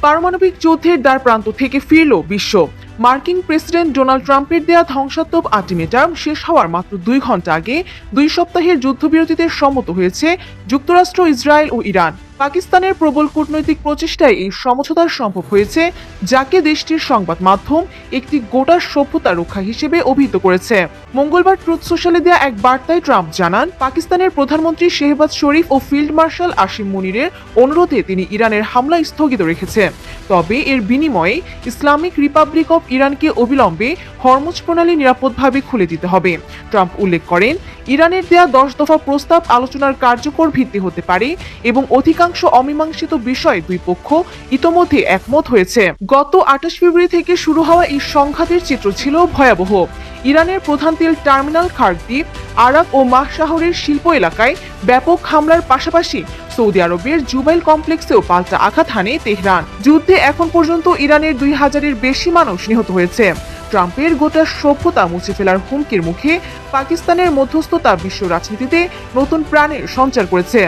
পারমাণবিক যুদ্ধের দ্বারপ্রান্ত থেকে ফিরল বিশ্ব। মার্কিন প্রেসিডেন্ট ডোনাল্ড ট্রাম্পের দেয়া ধ্বংসাত্মক আল্টিমেটাম শেষ হওয়ার মাত্র 2 ঘন্টা আগে 2 সপ্তাহের যুদ্ধবিরতিতে সম্মত হয়েছে যুক্তরাষ্ট্র, ইসরায়েল ও ইরান। পাকিস্তানের প্রবল কূটনৈতিক প্রচেষ্টায় এই সমঝোতা সম্ভব হয়েছে, যাকে দেশটির সংবাদ মাধ্যম একটি গোটা সভ্যতা রক্ষা হিসেবে অভিহিত করেছে। মঙ্গলবার ট্রুথ সোশ্যালে দেয়া এক বার্তায় ট্রাম্প জানান, পাকিস্তানের প্রধানমন্ত্রী শেহবাজ শরীফ ও ফিল্ড মার্শাল আসিম মুনিরের অনুরোধে তিনি ইরানের হামলা স্থগিত রেখেছে। তবে এর বিনিময়ে ইসলামিক রিপাবলিক অব ইরানকে অবিলম্বে হরমুজ প্রণালী নিরাপদভাবে খুলে দিতে হবে। ট্রাম্প উল্লেখ করেন, ইরানের দেয়া 10 দফা প্রস্তাব আলোচনার কার্যকর ভিত্তি হতে পারে এবং অধিকাংশ অমীমাংসিত বিষয়ে দুই পক্ষ ইতোমধ্যে একমত হয়েছে। গত 28 ফেব্রুয়ারি থেকে শুরু হওয়া এই সংঘাতের চিত্র ছিল ভয়াবহ। ইরানের প্রধান তেল টার্মিনাল খার্কিভ, আরাক ও মাহ শহরের শিল্প এলাকায় ব্যাপক হামলার পাশাপাশি সৌদি আরবের জুবাইল কমপ্লেক্সেও পাল্টা আঘাত হানে তেহরান। যুদ্ধে এখন পর্যন্ত ইরানের 2000-এর বেশি মানুষ নিহত হয়েছে। ট্রাম্পের গোটা সভ্যতা মুছে ফেলার হুমকির মুখে পাকিস্তানের মধ্যস্থতা বিশ্ব রাজনীতিতে নতুন প্রাণের সঞ্চার করেছে।